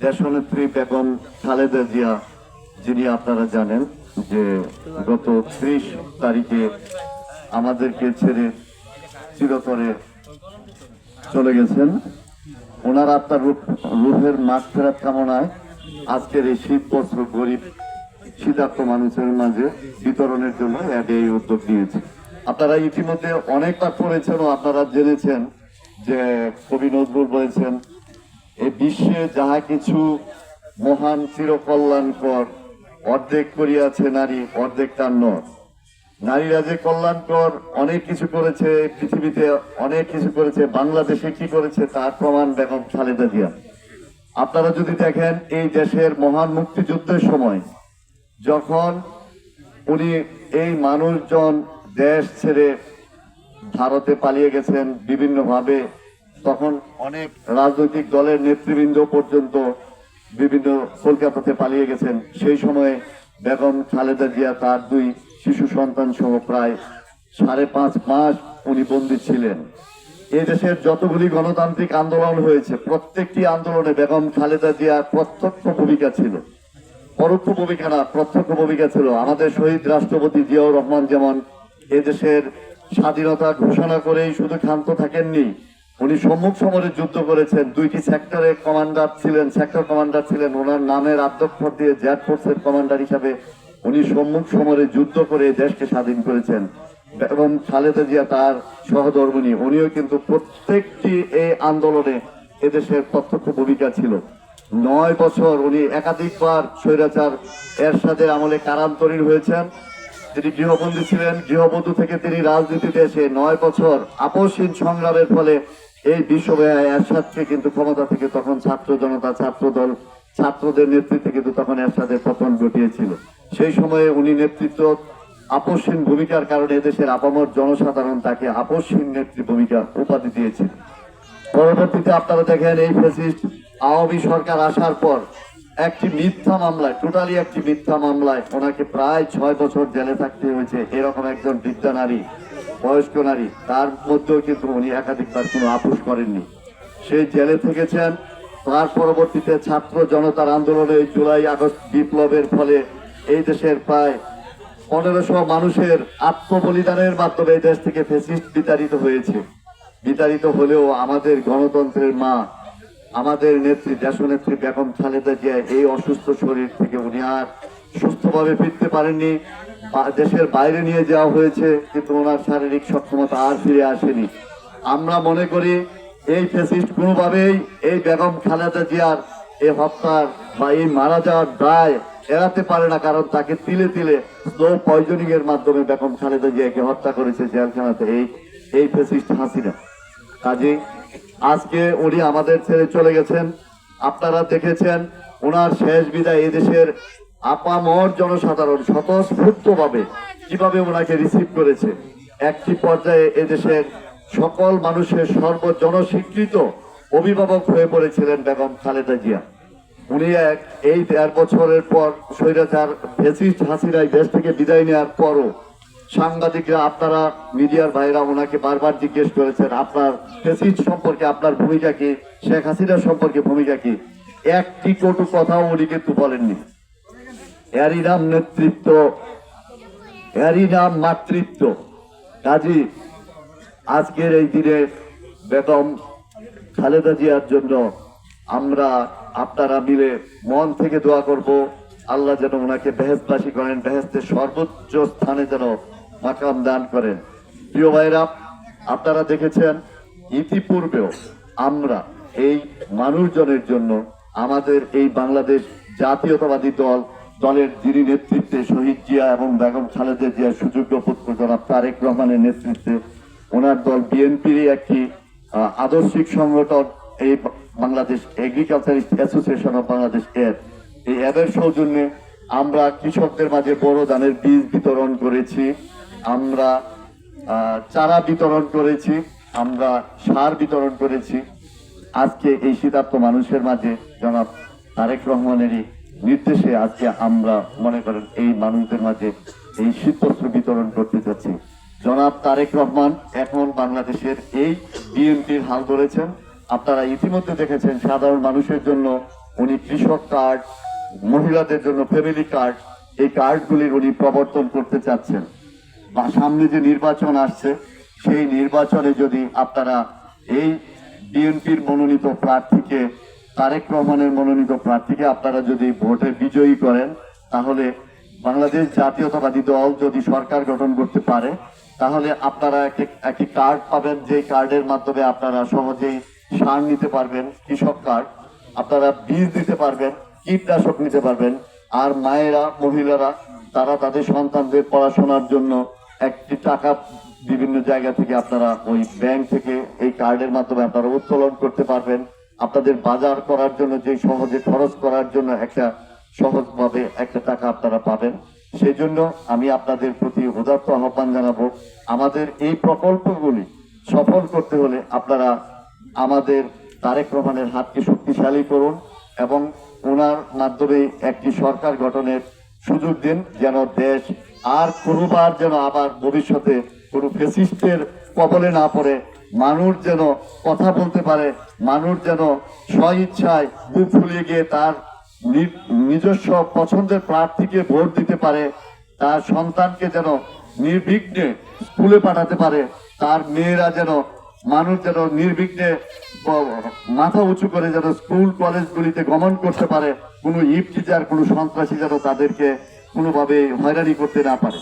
দেশনেত্রী বেগম খালেদা জিয়া, যিনি আপনারা জানেন যে গত 30 তারিখে আমাদেরকে ছেড়ে চিরতরে চলে গেছেন। ওনার আত্মার রূহের মাগফিরাত কামনায় আজকের এই শীত বস্ত্র গরিব শীতার্থ মানুষের মাঝে বিতরণের জন্য এই উদ্যোগ নিয়েছে। আপনারা ইতিমধ্যে অনেকবার পড়েছেন ও আপনারা জেনেছেন যে কবি নজরুল বলেছেন, এই বিশ্বে যাহা কিছু মহান চিরকল্যাণকর, অর্ধেক করিয়াছে নারী অর্ধেক তার নর। নারীরা যে কল্যাণকর অনেক কিছু করেছে, পৃথিবীতে অনেক কিছু করেছে, বাংলাদেশে কি করেছে তার প্রমাণ বেগম খালেদা জিয়া। আপনারা যদি দেখেন এই দেশের মহান মুক্তিযুদ্ধের সময় যখন উনি এই মানুষজন দেশ ছেড়ে ভারতে পালিয়ে গেছেন বিভিন্নভাবে, তখন অনেক রাজনৈতিক দলের নেতৃবৃন্দ পর্যন্ত বিভিন্ন কলকাতাতে পালিয়ে গেছেন। সেই সময়ে বেগম খালেদা জিয়া তার 2 শিশু সন্তান সহ প্রায় 5.5 মাস উনি বন্দী ছিলেন। এই দেশের যতগুলি গণতান্ত্রিক আন্দোলন হয়েছে প্রত্যেকটি আন্দোলনে বেগম খালেদা জিয়ার প্রত্যক্ষ ভূমিকা ছিল, পরোক্ষ ভূমিকা না, প্রত্যক্ষ ভূমিকা ছিল। আমাদের শহীদ রাষ্ট্রপতি জিয়াউর রহমান যেমন এদেশের স্বাধীনতা ঘোষণা করেই শুধু ক্ষান্ত থাকেননি, উনি সম্মুখ সমরে যুদ্ধ করেছেন। 2টি সেক্টরের কমান্ডার ছিলেন, সেক্টর কমান্ডার ছিলেন। ওনার নামের আদ্যক্ষর দিয়ে জেড ফোর্সের কমান্ডার হিসাবে উনি সম্মুখ সমরে যুদ্ধ করে দেশকে স্বাধীন করেছেন। এবং খালেদা জিয়া তার সহধর্মিণী, উনিও কিন্তু প্রত্যেকটি এই আন্দোলনে এদেশের প্রত্যক্ষ ভূমিকা ছিল। 9 বছর উনি একাধিকবার স্বৈরাচার এরশাদের আমলে কারান্তরীণ হয়েছেন। তিনি গৃহবন্দী ছিলেন। গৃহবধূ থেকে তিনি রাজনীতিতে এসে 9 বছর আপসহীন সংগ্রামের ফলে এই বিশ্বব্যাপী এরশাদকে কিন্তু ক্ষমতা থেকে তখন ছাত্র জনতা, ছাত্রদল, ছাত্রদের নেতৃত্বে কিন্তু তখন এরশাদের পতন ঘটিয়েছিল। সেই সময়ে উনি নেতৃত্ব আপসহীন ভূমিকার কারণে এদেশের আপামর জনসাধারণ তাকে আপসহীন নেত্রী ভূমিকা উপাধি দিয়েছিল। পরবর্তীতে আপনারা দেখেন এই ফ্যাসিস্ট আওয়ামী সরকার আসার পর একটি মিথ্যা মামলায়, টোটালি একটি মিথ্যা মামলায় ওনাকে প্রায় 6 বছর জেলে থাকতে হয়েছে। এরকম একজন বৃদ্ধা নারী, বয়স্ক নারী, তার মধ্যেও কিন্তু উনি একাধিকবার কোনো আপোষ করেননি, সেই জেলে থেকেছেন। তার পরবর্তীতে ছাত্র জনতার আন্দোলনে জুলাই আগস্ট বিপ্লবের ফলে এই দেশের প্রায় 1500 মানুষের আত্মবলিদানের মাধ্যমে এই দেশ থেকে ফ্যাসিস্ট বিতাড়িত হয়েছে। বিতাড়িত হলেও আমাদের গণতন্ত্রের মা, আমাদের নেত্রী, দেশনেত্রী বেগম খালেদা জিয়া এই অসুস্থ শরীর থেকে উনি আর সুস্থভাবে ফিরতে পারেননি। দেশের বাইরে নিয়ে যাওয়া হয়েছে, কিন্তু ওনার শারীরিক সক্ষমতা আর ফিরে আসেনি। আমরা মনে করি এই ফ্যাসিস্ট কোনোভাবেই এই বেগম খালেদা জিয়ার এই হত্যার বা এই মারা যাওয়ার দায় এড়াতে পারে না, কারণ তাকে তিলে তিলে স্লো পয়জনিং এর মাধ্যমে বেগম খালেদা জিয়াকে হত্যা করেছে জেলখানাতে এই ফ্যাসিস্ট হাসিনা। কাজে আজকে উনি আমাদের ছেড়ে চলে গেছেন। আপনারা দেখেছেন ওনার শেষ বিদায় এদেশের আপামর জনসাধারণ স্বতঃস্ফূর্তভাবে কিভাবে ওনাকে রিসিভ করেছে। একটি পর্যায়ে এদেশের সকল মানুষের সর্বজনস্বীকৃত অভিভাবক হয়ে পড়েছিলেন বেগম খালেদা জিয়া। উনি এই 1.5 বছরের পর স্বৈরাচার ফ্যাসিস্ট হাসিনায় দেশ থেকে বিদায় নেওয়ার পরও সাংবাদিকরা, আপনারা মিডিয়ার ভাইরা ওনাকে বারবার জিজ্ঞেস করেছেন আপনার ফ্যাসিস্ট সম্পর্কে আপনার ভূমিকা কি, শেখ হাসিনা সম্পর্কে ভূমিকা কি। একটি কটু কথাও উনি কিন্তু বলেননি। এরই নাম নেতৃত্ব, এরই নাম মাতৃত্ব। কাজী আজকের এই দিনে বেগম খালেদা জিয়ার জন্য আমরা আপনারা মিলে মন থেকে দোয়া করব, আল্লাহ যেন ওনাকে বেহেশতবাসী করেন, বেহেশতের সর্বোচ্চ স্থানে যেন মাকাম দান করেন। প্রিয় ভাইরা, আপনারা দেখেছেন ইতিপূর্বেও আমরা এই মানুষজনের জন্য আমাদের এই বাংলাদেশ জাতীয়তাবাদী দলের যিনি নেতৃত্বে শহীদ জিয়া এবং বেগম খালেদা জিয়ার সুযোগ্য পুত্র জনাব তারেক রহমানের নেতৃত্বে ওনার দল বিএনপির একটি আদর্শিক সংগঠন এই Bangladesh agriculturist association of Bangladesh এই অ্যাপের সৌজন্যে আমরা কৃষকদের মাঝে বড় ধানের বীজ বিতরণ করেছি, আমরা চারা বিতরণ করেছি, আমরা সার বিতরণ করেছি। আজকে এই শীতার্থ মানুষের মাঝে জনাব তারেক রহমানেরই নির্দেশে আজকে আমরা মনে করেন এই মানুষদের মাঝে এই শীতবস্ত্র বিতরণ করতে যাচ্ছি। জনাব তারেক রহমান এখন বাংলাদেশের এই বিএনপির হাল ধরেছেন। আপনারা ইতিমধ্যে দেখেছেন সাধারণ মানুষের জন্য উনি কৃষক কার্ড, মহিলাদের জন্য ফ্যামিলি কার্ড, এই কার্ডগুলির উনি প্রবর্তন করতে চাচ্ছেন। বা সামনে যে নির্বাচন আসছে সেই নির্বাচনে যদি আপনারা এই বিএনপির মনোনীত প্রার্থীকে, তারেক রহমানের মনোনীত প্রার্থীকে আপনারা যদি ভোটে বিজয়ী করেন, তাহলে বাংলাদেশ জাতীয়তাবাদী দল যদি সরকার গঠন করতে পারে, তাহলে আপনারা একটি কার্ড পাবেন, যে কার্ডের মাধ্যমে আপনারা সহজেই সার নিতে পারবেন, কৃষক কার্ড, আপনারা বীজ দিতে পারবেন, কীটনাশক নিতে পারবেন। আর মায়েরা, মহিলারা তারা তাদের সন্তানদের পড়াশোনার জন্য একটি টাকা বিভিন্ন জায়গা থেকে আপনারা ওই ব্যাংক থেকে এই কার্ডের মাধ্যমে আপনারা উত্তোলন করতে পারবেন। আপনাদের বাজার করার জন্য যে সহজে খরচ করার জন্য একটা সহজভাবে একটা টাকা আপনারা পাবেন। সেই জন্য আমি আপনাদের প্রতি উদাত্ত আহ্বান জানাবো, আমাদের এই প্রকল্পগুলি সফল করতে হলে আপনারা আমাদের তারেক রহমানের হাতকে শক্তিশালী করুন এবং ওনার মাধ্যমে একটি সরকার গঠনের সুযোগ দিন, যেন দেশ আর কোনোবার যেন আবার ভবিষ্যতে কোনো ফ্যাসিস্টের কবলে না পড়ে, মানুষ যেন কথা বলতে পারে, মানুষ যেন স্বইচ্ছায় বুক ফুলিয়ে গিয়ে তার নিজস্ব পছন্দের প্রার্থীকে ভোট দিতে পারে, তার সন্তানকে যেন নির্বিঘ্নে স্কুলে পাঠাতে পারে, তার মেয়েরা যেন, মানুষ যেন নির্বিঘ্নে মাথা উঁচু করে যেন স্কুল কলেজগুলিতে গমন করতে পারে, কোনো ইফতিজার, কোনো সন্ত্রাসী যেন তাদেরকে কোনোভাবে হয়রানি করতে না পারে।